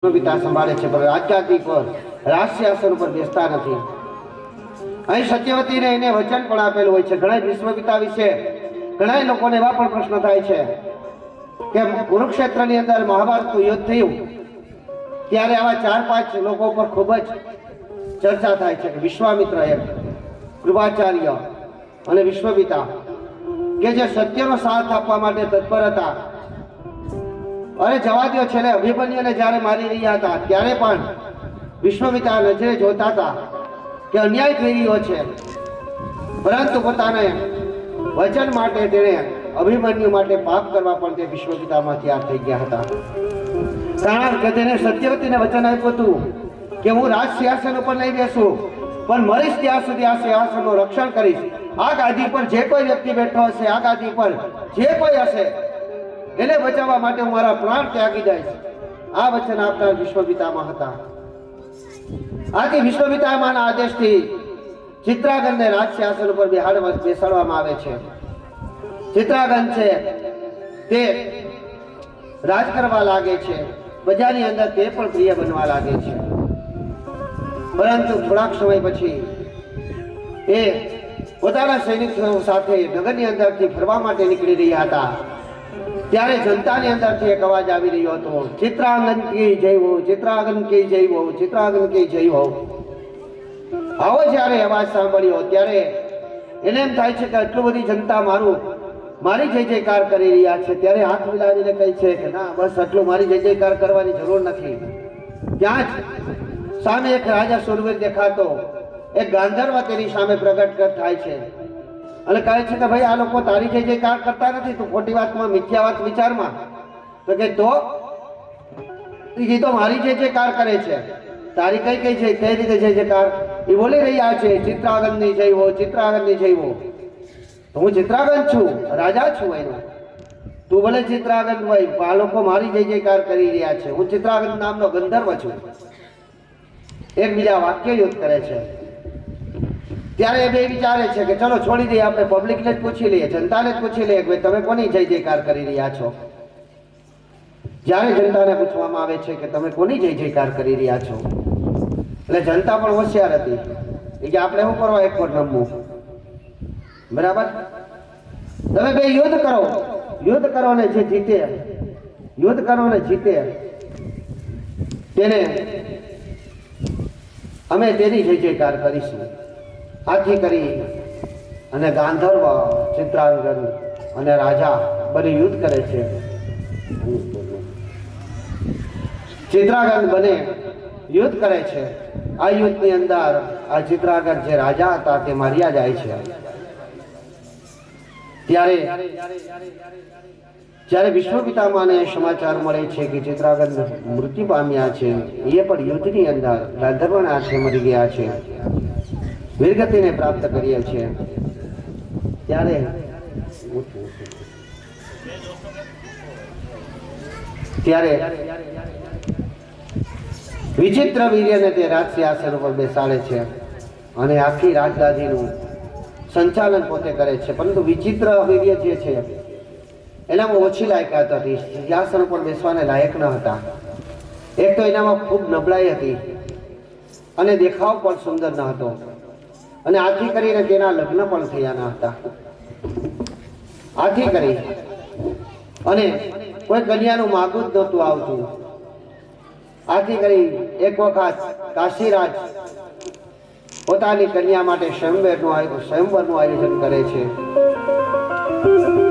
પિતા સંભાળે છે, પણ રાજગાદી પર રાજસિંહાસન ઉપર બેસતા નથી. અહીં સત્યવતીને એને વચન પણ આપેલું હોય છે. ઘણા વિશ્વપિતા વિશે ઘણા લોકોને એવા પણ પ્રશ્ન થાય છે કે કુરુક્ષેત્રની અંદર મહાભારતનું યુદ્ધ થયું ત્યારે આવા 4-5 લોકો પર ખૂબ જ ચર્ચા થાય છે કે વિશ્વામિત્ર એક કૃપાચાર્ય અને વિશ્વપિતા કે જે સત્યનો સાથ આપવા માટે તત્પર હતા. અરે જવા દો, છેલ્લે અભિમન્યુને જ્યારે મારી રહ્યા હતા ત્યારે પણ વિશ્વપિતા નજરે જોતા હતા કે અન્યાય થઈ રહ્યો છે, પરંતુ પોતાને વચન માટે તેણે અભિમન્યુ માટે પાપ કરવા પણ તે વિશ્વપિતામાં તૈયાર થઈ ગયા હતા. કારણ કે તેને સત્યવતીને વચન આપ્યું હતું કે હું રાજ સિંહાસન ઉપર નહીં બેસું, પણ મરીશ ત્યાં સુધી આ સિંહાસનનું રક્ષણ કરીશ. આ ગાદી પર જે કોઈ વ્યક્તિ બેઠો હશે, આ ગાદી પર જે કોઈ હશે એને બચાવવા માટે હું મારા પ્રાણ ત્યાગી દઈશ. આ વચન આપનાર વિશ્વપિતામાં હતા. આથી વિશ્વપિતામાંના આદેશથી ચિત્રાગનને રાજ સિંહાસન ઉપર બેસાડવામાં આવે છે. ચિત્રાગન છે તે રાજ કરવા લાગે છે. પ્રજાની અંદર તે પણ પ્રિય બનવા લાગે છે. પરંતુ થોડાક સમય પછી એ પોતાના સૈનિકો સાથે નગરની અંદરથી ફરવા માટે નીકળી રહ્યા હતા ત્યારે જનતાની અંદરથી એક અવાજ આવી રહ્યો હતો, ચિત્રાંગન કી જય હો, ચિત્રાંગન કી જય હો, ચિત્રાંગન કી જય હો. આવો જ્યારે અવાજ સાંભળ્યો ત્યારે એને એમ થાય છે કે આટલું બધી જનતા મારી જય જયકાર કરી રહ્યા છે, ત્યારે હાથ મિલાવીને કહે છે કે ના, બસ આટલું મારી જય જયકાર કરવાની જરૂર નથી. ત્યાં જ સામે એક રાજા સુરવીર દેખાતો એક ગાંધર્વ તેની સામે પ્રગટ થાય છે અને કહે છે કે ભાઈ આ લોકો તારી જય જયકાર કરતા નથી, તું ખોટી વાતમાં મિથ્યા વાત વિચારમાં. તો કે તો મારી જય જયકાર કરે છે, તારી કઈ છે, કઈ રીતે જય જયકાર એ બોલી રહ્યા છે, ચિત્રાગનની જય હો, ચિત્રાગનની જય હો. તો હું ચિત્રાગન છું, રાજા છું એનો, તું ભલે ચિત્રાગન હોય, આ લોકો મારી જય જયકાર કરી રહ્યા છે. હું ચિત્રાગન નામનો ગંધર્વ છું. એકબીજા વાક્ય યુદ્ધ કરે છે. ત્યારે એ બે વિચારે છે કે ચલો છોડી દઈએ, આપણે પબ્લિકને જ પૂછી લઈએ, જનતાને જ પૂછી લઈએ કે તમે કોની જય જયકાર કરી રહ્યા છો. જ્યારે જનતાને પૂછવામાં આવે છે કે તમે કોની જય જયકાર કરી રહ્યા છો, એટલે જનતા પણ હોશિયાર હતી કે આપણે શું કરવા એક પર રમવું, બરાબર, તમે બે યુદ્ધ કરો ને જે જીતે, યુદ્ધ કરો ને જીતે તેને અમે તેની જય જયકાર કરીશું. આથી કરી અને ગાંધર્વ, ચિત્રાંગન અને રાજા બંને યુદ્ધ કરે છે. ચિત્રાંગન બંને યુદ્ધ કરે છે. આ યુદ્ધની અંદર આ ચિત્રાંગન જે રાજા હતા તે માર્યા જાય છે. ત્યારે જ્યારે વિશ્વપિતામાને સમાચાર મળે છે કે ચિત્રાંગન મૃત્યુ પામ્યા છે, એ પણ યુદ્ધની અંદર ગાંધર્વના હાથે મરી ગયા છે, વીરગતિને પ્રાપ્ત કરીએ છીએ, ત્યારે વિચિત્ર વીર્યને તે રાજ સિંહાસન ઉપર બેસાડે છે અને આખી રાજગાદીનું સંચાલન પોતે કરે છે. પરંતુ વિચિત્ર વીર્ય જે છે એનામાં ઓછી લાયકાત હતી, સિંહાસન ઉપર બેસવાને લાયક ન હતા. એક તો એનામાં ખૂબ નબળાઈ હતી અને દેખાવ પણ સુંદર ન હતો, અને આથી કરીને તેના લગ્ન પણ થયા ન હતા. આથી કરી અને કોઈ કન્યાનું માગું જ નહોતું આવતું. આથી કરી એક વખત કાશીરાજ પોતાની કન્યા માટે સ્વયંવરનું આયોજન કરે છે.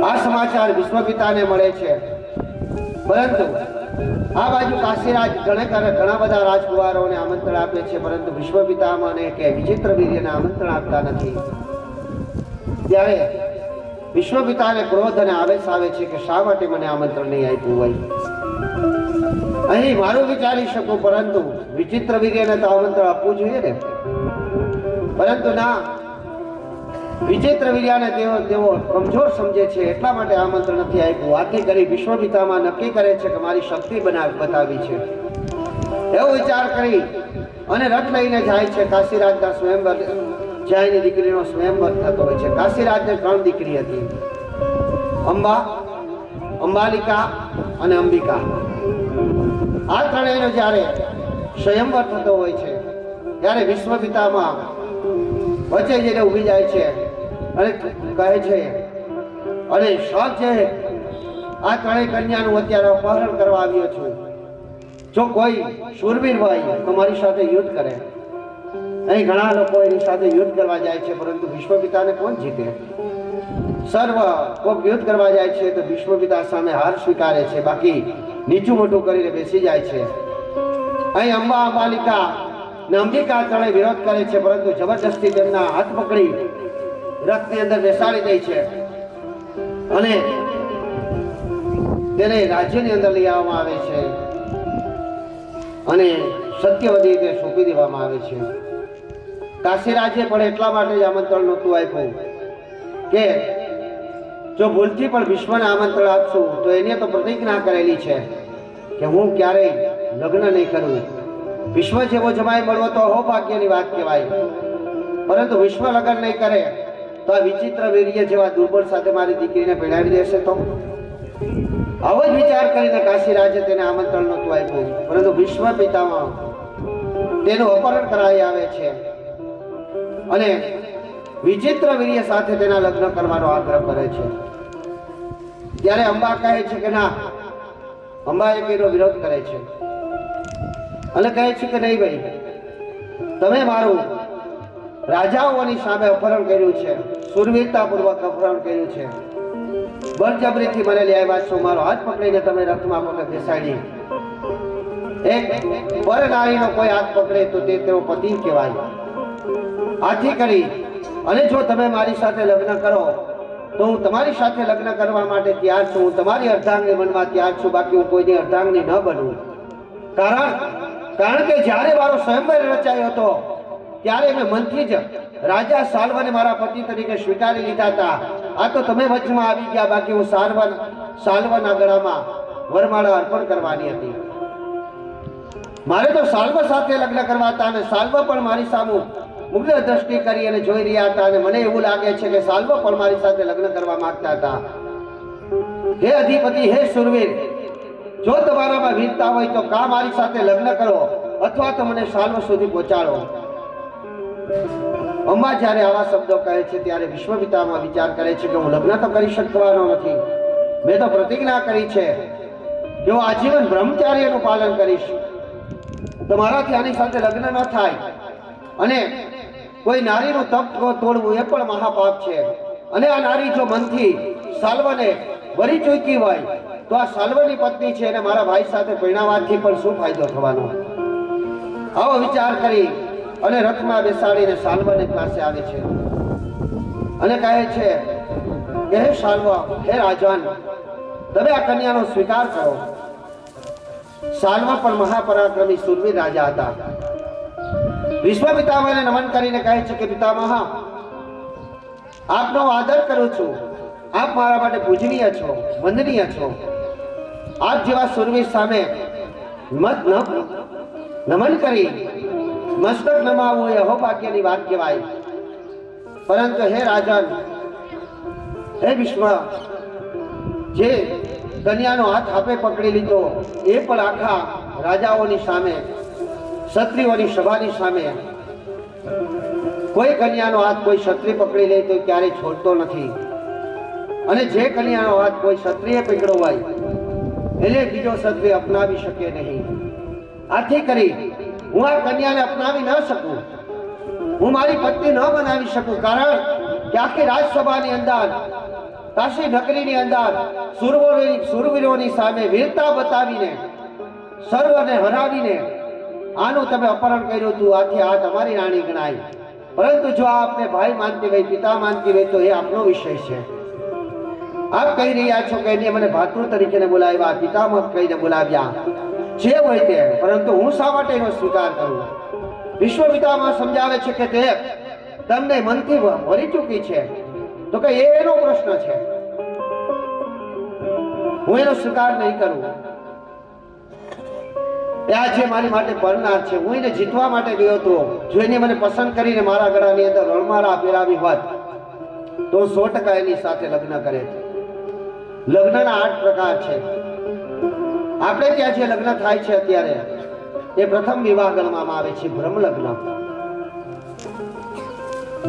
આ સમાચાર વિશ્વપિતાને મળે છે, પરંતુ આ બાજુ કાશીરાજ ઘણા બધા રાજકુમારોને આમંત્રણ આપે છે, પરંતુ વિશ્વપિતામાને કે વિચિત્ર વીર્યને આમંત્રણ આપતા નથી. ત્યારે વિશ્વપિતાને ક્રોધ અને આવેશ આવે છે કે શા માટે મને આમંત્રણ નહીં આપ્યું હોય. અહીં મારું વિચારી શકું, પરંતુ વિચિત્ર વીર્યને તો આમંત્રણ આપવું જોઈએ ને, પરંતુ ના, વિચિત્ર વીર્યને તેઓ કમજોર સમજે છે, એટલા માટે આમંત્રણ નથી આપ્યું. આથી કરી વિશ્વપિતામાં નક્કી કરે છે કે મારી શક્તિ બતાવી છે. એવો વિચાર કરી અને રથ લઈને જાય છે કાશીરાજના સ્વયંવર, જ્યાં એની દીકરીનો સ્વયંવર થતો હોય છે. કાશીરાજને 3 દીકરી હતી, અંબા, અંબાલિકા અને અંબિકા. આ ત્રણેયનો જ્યારે સ્વયંવર થતો હોય છે ત્યારે વિશ્વ પિતામાં વચ્ચે જઈને ઊભી જાય છે અને કહે છે, અને સબ છે આ ત્રણેય કન્યાનું અત્યારે અપહરણ કરવા આવ્યો છું. જો કોઈ શૂરવીર હોય તો મારી સાથે યુદ્ધ કરે. અહીં ઘણા લોકો એની સાથે યુદ્ધ કરવા જાય છે, પરંતુ વિશ્વ પિતાને કોણ જીતે? સર્વ કોઈક યુદ્ધ કરવા જાય છે તો વિશ્વ પિતા સામે હાર સ્વીકારે છે, બાકી નીચું મોટું કરીને બેસી જાય છે. અહીં અંબા, અંબાલિકા ને અંબિકા ત્રણેય વિરોધ કરે છે, પરંતુ જબરજસ્તી તેમના હાથ પકડી રથની અંદર બેસાડી દે છે અને તેને રાજ્યની અંદર લઈ આવવામાં આવે છે અને સત્યવતી તે સોંપી દેવામાં આવે છે. કાશી રાજ્ય પણ એટલા માટે જ આમંત્રણ નહોતું આપ્યું કે જો ભૂલથી પણ વિશ્વને આમંત્રણ આપશું તો એને તો પ્રતિજ્ઞા કરેલી છે કે હું ક્યારેય લગ્ન નહીં કરું. વિશ્વ જેવો જમાઈ મળવો તો અહોભાગ્યની વાત કહેવાય, પરંતુ વિશ્વ લગ્ન નહીં કરે તો આ વિચિત્ર વીર્ય જેવા દુર્બળ સાથે મારી દીકરીને ભેળાવી દેશે. તો આવો જ વિચાર કરીને કાશી રાજે તેને આમંત્રણ નહોતું આપ્યું, પરંતુ વિશ્વ પિતામાં તેનું અપહરણ કરાવી આવે છે અને વિચિત્ર વીર્ય સાથે તેના લગ્ન કરવાનો આગ્રહ કરે છે. ત્યારે અંબા કહે છે કે ના, અંબા એનો વિરોધ કરે છે અને કહે છે કે નહીં ભાઈ, તમે મારું રાજાઓની સામે અપહરણ કર્યું છે, શૂરવીરતાપૂર્વક અપહરણ કર્યું છે, બળજબરીથી મને લઈ આવ્યા છો, મારો હાથ પકડીને તમે રથમાં પગે બેસાડી. એક પર નારીનો કોઈ હાથ પકડે તો તે તેનો પતિ કહેવાય. આથી કરી અને જો તમે મારી સાથે લગ્ન કરો તો હું તમારી સાથે લગ્ન કરવા માટે તૈયાર છું. હું તમારી અર્ધાંગની બનવા તૈયાર છું, બાકી હું કોઈની અર્ધાંગની ન બનું. કારણ કે જ્યારે મારો સ્વયંવર રચાયો હતો ત્યારે મેં મનથી જ રાજા સાલ્વને મારા પતિ તરીકે સ્વીકારી લીધા હતા. આ તો તમે વચમાં આવી ગયા, બાકી હું સાલ્વના ગળામાં વરમાળા અર્પણ કરવાની હતી. મારે તો સાલ્વ સાથે લગ્ન કરવા હતા અને સાલ્વ પણ મારી સામે મુગ્ધ દ્રષ્ટિ કરી અને જોઈ રહ્યા હતા અને મને એવું લાગે છે કે સાલ્વ પણ મારી સાથે લગ્ન કરવા માંગતા હતા. હે અધિપતિ, હે શૂરવીર, જો તમારામાં વીરતા હોય તો કા મારી સાથે લગ્ન કરો અથવા તો મને સાલ્વ સુધી પહોંચાડો. અંબા જ્યારે આવા શબ્દો કહે છે ત્યારે વિશ્વપિતામાં વિચાર કરે છે કે હું લગ્ન તો કરી શકવાનો નથી. મેં તો પ્રતિજ્ઞા કરી છે કે હું આજીવન બ્રહ્મચાર્યનું પાલન કરીશ, તો મારાથી આની સાથે લગ્ન ન થાય. અને કોઈ નારીનું તપ તોડવું એ પણ મહાપાપ છે. અને આ નારી જો મનથી સાલ્વને વરી ચૂકી હોય તો આ સાલ્વની પત્ની છે અને મારા ભાઈ સાથે પરણાવવાથી પણ શું ફાયદો થવાનો? આવો વિચાર કરી અને રથમાં બેસાડીને સાલ્વની પાસે આવે છે અને કહે છે કે હે સાલ્વ, હે રાજન, તમે આ કન્યાનો સ્વીકાર કરો. સાલ્વ પણ મહાપરાક્રમી શૂરવીર રાજા હતા. વિશ્વ પિતામહને નમન કરીને કહે છે કે પિતામહ, આપનો આદર કરું છું, આપ મારા માટે પૂજનીય છો, વંદનીય છો. આપ જેવા શૂરવીર સામે નમન કરી મસ્તક નમાવવું એ અહોભાગ્યની વાત કહેવાય. પરંતુ હે રાજન, હે વિશ્વ, જે કન્યાનો હાથ આપે પકડી લીધો એ પણ આખા રાજાઓની સામે, ક્ષત્રિયોની સભાની સામે. કોઈ કન્યાનો હાથ કોઈ ક્ષત્રિય પકડી લે તો ક્યારેય છોડતો નથી, અને જે કન્યાનો હાથ કોઈ ક્ષત્રિય પકડ્યો હોય એને બીજો ક્ષત્રિય અપનાવી શકે નહીં. આથી કરી હું આ કન્યાને અપનાવી ન શકું, હું મારી પત્ની ન બનાવી શકું. કારણ કે આખી રાજસભાની અંદર, કાશી નગરીની અંદર શૂરવીરોની સામે વીરતા બતાવીને, સર્વને હરાવીને આનું તમે અપહરણ કર્યું હતું. આથી આ તમારી રાણી ગણાય. પરંતુ જો આપને ભાઈ માનતી હોય, પિતા માનતી હોય તો એ આપનો વિષય છે. આપ કહી રહ્યા છો કે એને મને ભાતૃ તરીકે બોલાવ્યા, પિતામહ કહીને બોલાવ્યા, જે હોય તે, પરંતુ હું શા માટે એનો સ્વીકાર કરું? વિશ્વ પિતામહ સમજાવે છે કે તે તમને મનથી વરી ચૂકી છે, તો કે એનો પ્રશ્ન છે, હું એનો સ્વીકાર નહીં કરું. એ આજે મારી માટે પરનાર છે. હું એને જીતવા માટે ગયો હતો. જો એને મને પસંદ કરીને મારા ગળાની અંદર રણમાળા પહેરાવી હોત તો 100% એની સાથે લગ્ન કરે. લગ્નના 8 પ્રકાર છે. આપણે ત્યાં જે લગ્ન થાય છે અત્યારે એ પ્રથમ વિવાહ ગણવામાં આવે છે બ્રહ્મ લગ્ન.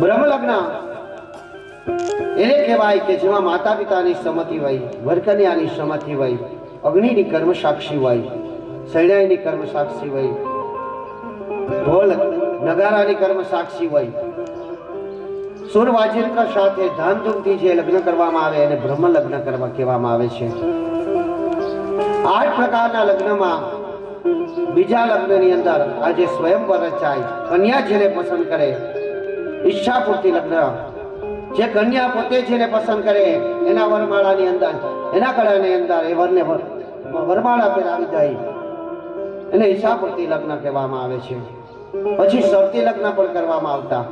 બ્રહ્મ લગ્ન એને કહેવાય કે જેમાં માતા પિતાની સંમતિ હોય, વરકન્યાની સંમતિ હોય, અગ્નિની કર્મ સાક્ષી હોય, શરણાઈની કર્મ સાક્ષી હોય, ઢોલ નગારાની કર્મ સાક્ષી હોય, સુર વાજિંત્ર સાથે ધામધૂમથી જે લગ્ન કરવામાં આવે એને બ્રહ્મ લગ્ન કરવા કહેવામાં આવે છે. 8 પ્રકારના લગ્નમાં બીજા લગ્નની અંદર આજે સ્વયંવર રચાય, કન્યા જેને પસંદ કરે ઈચ્છા પૂર્તિ લગ્ન, જે કન્યા પોતે જેને પસંદ કરે એના વરમાળાની અંદર, એના ગળાની અંદર એ વરને વરમાળા પહેરાવી જાય એને ઈચ્છા પૂર્તિ લગ્ન કહેવામાં આવે છે. પછી શરતી લગ્ન પણ કરવામાં આવતા.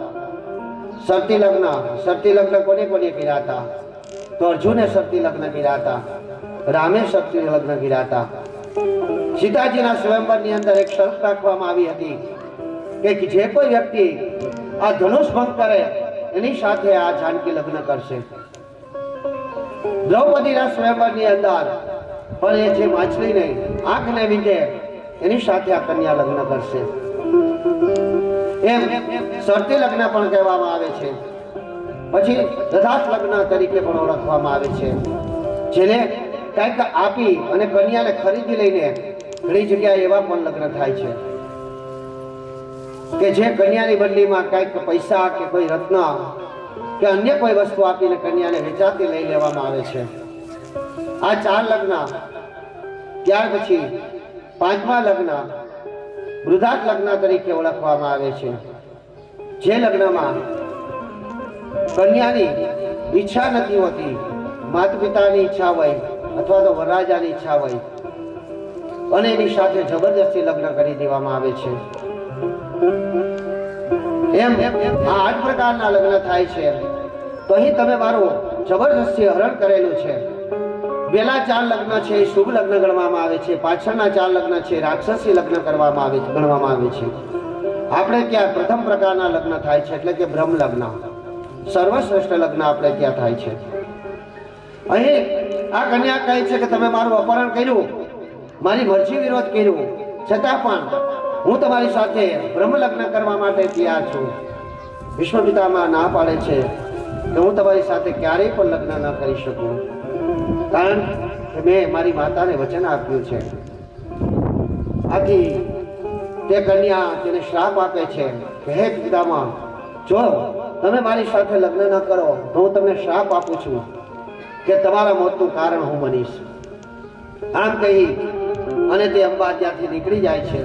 શરતી લગ્ન કોને કોને કર્યા હતા? તો અર્જુને શરતી લગ્ન કર્યા હતા, રામે શરતી લગ્ન કર્યા હતા. સીતાજીના સ્વયંવરની અંદર એક શરત રાખવામાં આવી હતી કે જે કોઈ વ્યક્તિ આ ધનુષ ભંગ કરે એની સાથે આ જાનકી લગ્ન કરશે. દ્રૌપદીના સ્વયંવરની અંદર પણ એ જે માછલીને આંખને વિંધે એની સાથે આ કન્યા લગ્ન કરશે. એમ શરતી લગ્ન પણ કહેવામાં આવે છે. પછી દધાત લગ્ન તરીકે પણ ઓળખવામાં આવે છે, જેને કંઈક આપી અને કન્યાને ખરીદી લઈને ઘણી જગ્યાએ એવા પણ લગ્ન થાય છે કે જે કન્યાની બદલીમાં કંઈક પૈસા કે કોઈ રત્ન કે અન્ય કોઈ વસ્તુ આપીને કન્યાને વેચાતી લઈ લેવામાં આવે છે. આ 4 લગ્ન. ત્યાર પછી 5મા લગ્ન વૃદ્ધાત લગ્ન તરીકે ઓળખવામાં આવે છે, જે લગ્નમાં કન્યાની ઈચ્છા નથી હોતી, માતા પિતાની ઈચ્છા હોય અથવા તો વરરાજાની ઈચ્છા હોય અને એની સાથે જબરદસ્તી લગ્ન કરી દેવામાં આવે છે. એમ આ 8 પ્રકારના લગ્ન થાય છે. તો અહીં તમે મારું જબરદસ્તી હરણ કરેલું છે. પહેલા 4 લગ્ન છે એ શુભ લગ્ન ગણવામાં આવે છે, પાછળના 4 લગ્ન છે રાક્ષસી લગ્ન ગણવામાં આવે છે. આપણે ત્યાં પ્રથમ પ્રકારના લગ્ન થાય છે એટલે કે બ્રહ્મ લગ્ન, સર્વશ્રેષ્ઠ લગ્ન આપણે ત્યાં થાય છે. અહીં આ કન્યા કહે છે કે તમે મારું અપહરણ કર્યું, મારી મરજી વિરોધ કર્યું, છતાં પણ હું તમારી સાથે બ્રહ્મ લગ્ન કરવા માટે તૈયાર છું. વિશ્વ પિતામહ ના પાડે છે કે હું તમારી સાથે ક્યારેય પણ લગ્ન ન કરી શકું, કારણ કે મેં મારી માતાને વચન આપ્યું છે. આથી તે કન્યા તેને શ્રાપ આપે છે કે હે પિતામહ, જો તમે મારી સાથે લગ્ન ન કરો તો હું તમને શ્રાપ આપું છું કે તમારા મોતનું કારણ હું બનીશ. આમ કહી અને તે અંબા ત્યાંથી નીકળી જાય છે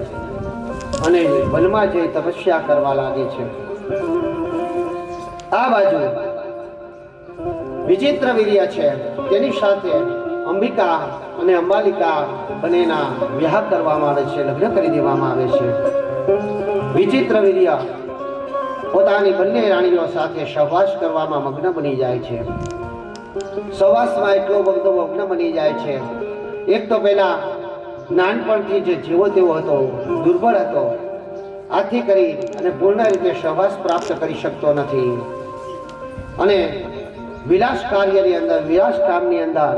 અને વનમાં જઈ તપસ્યા કરવા લાગે છે. આ બાજુ વિચિત્ર વીર્ય છે, તેની સાથે અંબિકા અને અંબાલિકા બંનેના વિવાહ કરવામાં આવે છે, લગ્ન કરી દેવામાં આવે છે. વિચિત્ર વીર્ય પોતાની બંને રાણીઓ સાથે સહવાસ કરવામાં મગ્ન બની જાય છે. સહવાસમાં એટલો બધો મગ્ન બની જાય છે. એક તો પહેલા નાનપણથી જે જેવો તેવો હતો, દુર્બળ હતો, આથી કરી અને પૂર્ણ રીતે સહવાસ પ્રાપ્ત કરી શકતો નથી અને વિલાસ કાર્યની અંદર, વિલાસ કામની અંદર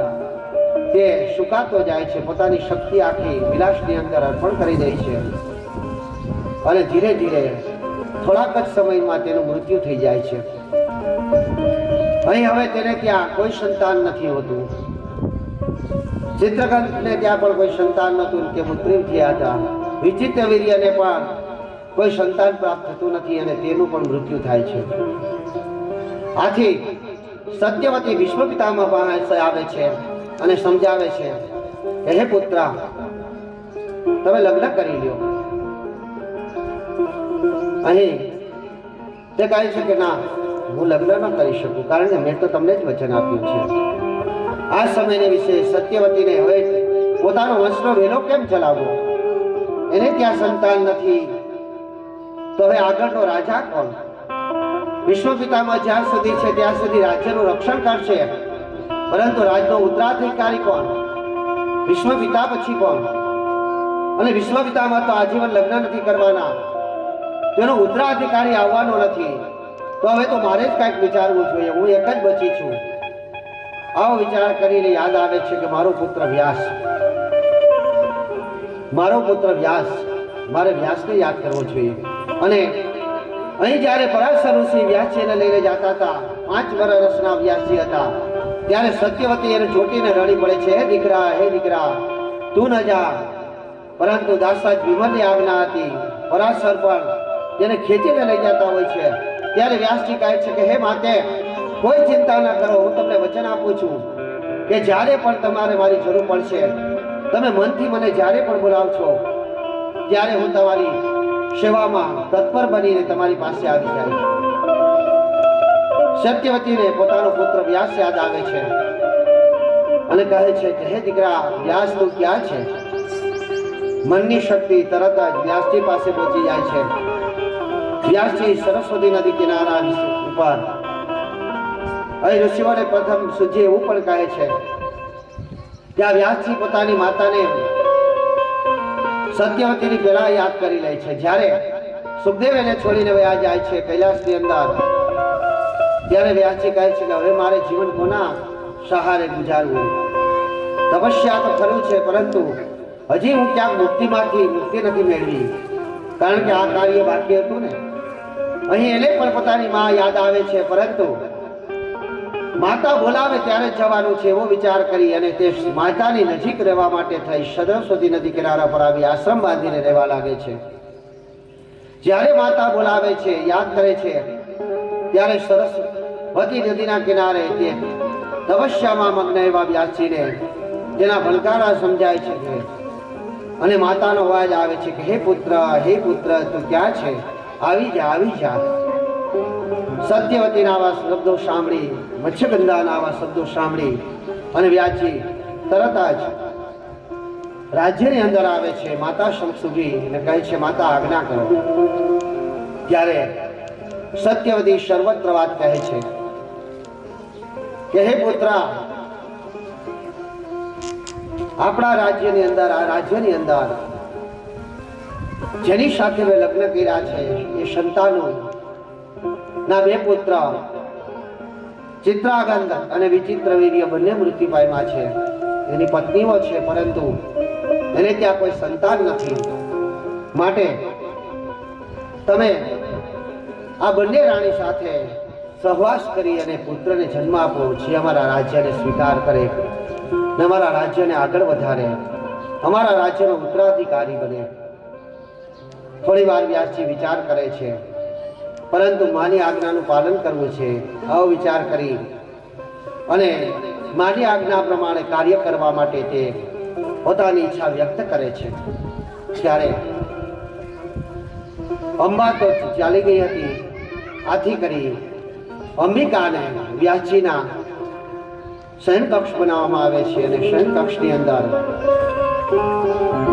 તે સુકાતો જાય છે. પોતાની શક્તિ આખી વિલાસની અંદર અર્પણ કરી દે છે અને ધીરે ધીરે થોડાક જ સમયમાં તેનું મૃત્યુ થઈ જાય છે. અહીં હવે તેને ત્યાં કોઈ સંતાન નથી હોતું. ચિત્રગંધને ત્યાં પણ કોઈ સંતાન નહોતું, તે મૃત્યુ થયા હતા. વિચિત્ર વીર્યને પણ કોઈ સંતાન પ્રાપ્ત થતું નથી અને તેનું પણ મૃત્યુ થાય છે. આથી સત્યવતી વિશ્વ પિતામહ પાસે આવે છે અને સમજાવે છે કે હે પુત્ર, તમે લગ્ન કરી લ્યો. અહીં તે કહે છે કે ના, હું લગ્ન ન કરી શકું, કારણ કે મેં તો તમને જ વચન આપ્યું છે. આ સમયને વિશે સત્યવતીને હવે પોતાનો વંશનો વેલો કેમ ચલાવવો? એને ત્યાં સંતાન નથી, તો હવે આગળનો રાજા કોણ? વિશ્વ પિતામહ જ્યાં સુધી છે ત્યાં સુધી રાજ્યનું રક્ષણ કરશે, પરંતુ રાજનો ઉત્તરાધિકારી કોણ? વિશ્વ પિતા પછી કોણ? અને વિશ્વ પિતામહ તો આજીવન લગ્ન નથી કરવાના, તેનો ઉત્તરાધિકારી આવવાનો નથી. તો હવે તો મારે જ કંઈક વિચારવું જોઈએ. હું એક જ બચી છું. આવો વિચાર કરીને યાદ આવે છે કે મારો પુત્ર વ્યાસ, મારો પુત્ર વ્યાસ, મારે વ્યાસને યાદ કરવો જોઈએ. અને અહીં જ્યારે પરાશર ઋષિ વ્યાસજીને લઈને જતા હતા, 5 વર્ષના વ્યાસજી હતા, ત્યારે સત્યવતી એને ચોટીને રડી પડે છે, હે દીકરા તું ન જા. પરંતુ દાસરાજ વિમલની આજ્ઞા હતી. પરાશર પણ જેને ખેંચીને લઈ જતા હોય છે. ત્યારે વ્યાસજી કહે છે કે હે માતે, કોઈ ચિંતા ન કરો, હું તમને વચન આપું છું કે જ્યારે પણ તમારે મારી જરૂર પડશે, તમે મનથી મને જ્યારે પણ બોલાવશો ત્યારે હું તમારી સેવામાં તત્પર બનીને તમારી પાસે આવી જાય. સત્યવતીને પોતાનો પુત્ર વ્યાસ યાદ આવે છે અને કહે છે કે હે દીકરા વ્યાસ, તું ક્યાં છે? મનની શક્તિ તરત જ વ્યાસજી પાસે પહોંચી જાય છે. વ્યાસજી સરસ્વતી નદી કિનારા ઉપર અહીં ઋષિઓને પ્રથમ સૂજી એવું પણ કહે છે કે આ વ્યાસજી પોતાની માતાને સત્યવતીની પહેલા યાદ કરી લે છે. જ્યારે સુખદેવ એને છોડીને વયા જાય છે કૈલાસની અંદર, ત્યારે વ્યાસજી કહે છે કે હવે મારે જીવન કોના સહારે ગુજારવું? તપસ્યા તો ખરું છે, પરંતુ હજી હું ક્યાંક મુક્તિમાંથી મુક્તિ નથી મેળવી, કારણ કે આ કાર્ય બાકી હતું ને. અહીં એને પણ પોતાની માં યાદ આવે છે, પરંતુ માતા બોલાવે ત્યારે જ જવાનું છે એવો વિચાર કરી અને તે માતાની નજીક રહેવા માટે થઈ સરસ્વતી નદી કિનારા પર આવી આશ્રમ બાંધીને રહેવા લાગે છે. જ્યારે માતા બોલાવે છે, યાદ કરે છે, ત્યારે સરસ્વતી નદીના કિનારે તે તપસ્યામાં મગ્ન એવા વ્યાસજીને તેના ભણકારા સમજાય છે કે અને માતાનો અવાજ આવે છે કે હે પુત્ર તું ક્યાં છે? આવી જા. સત્યવતીના આવા શબ્દો સાંભળી, મત્સ્યગંધાના આવા શબ્દો સાંભળી અને વ્યાસજી તરત જ રાજ્યની અંદર આવે છે. માતા સમક્ષ ઊભી અને કહે છે માતા આજ્ઞા કરો. ત્યારે સત્યવતી સર્વત્ર વાત કહે છે કે હે પુત્ર, આપણા રાજ્યની અંદર, આ રાજ્યની અંદર જેની સાથે મેં લગ્ન કર્યા છે એ સંતાનો ના 2 પુત્ર ચિત્રાગંધ અને વિચિત્રવીર્ય બંને મૃત્યુ પામ્યા છે. એની પત્નીઓ છે, પરંતુ એને ત્યાં કોઈ સંતાન નથી. માટે તમે આ બંને રાણી સાથે સહવાસ કરી અને પુત્રને જન્મ આપો, જે અમારા રાજ્યને સ્વીકાર કરે ને અમારા રાજ્યને આગળ વધારે, અમારા રાજ્યનો ઉત્તરાધિકારી બને. થોડી વાર વ્યાસજી વિચાર કરે છે, પરંતુ માની આજ્ઞાનું પાલન કરવું છે. આવો વિચાર કરી અને માની આજ્ઞા પ્રમાણે કાર્ય કરવા માટે તે પોતાની ઈચ્છા વ્યક્ત કરે છે. ત્યારે અંબા તો ચાલી ગઈ હતી. આથી કરી અંબિકાને વ્યાસજીના શયન કક્ષ બનાવવામાં આવે છે અને શયન કક્ષની અંદર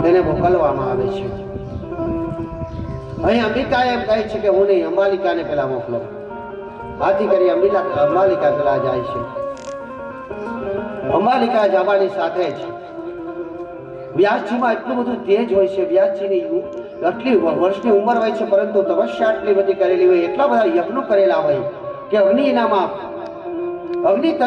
તેને મોકલવામાં આવે છે. અહીં અંબિકા એમ કહે છે કે હું નહીં, અંબાલિકાને પેલા મોકલો. આથી કરી અંબાલિકા પેલા જાય છે. અંબાલિકા જવાની સાથે જ વ્યાસજીમાં એટલું બધું તેજ હોય છે. વ્યાસજીની આટલી વર્ષની ઉંમર હોય છે, પરંતુ તપસ્યા આટલી બધી કરેલી હોય, એટલા બધા યજ્ઞો કરેલા હોય કે અગ્નિ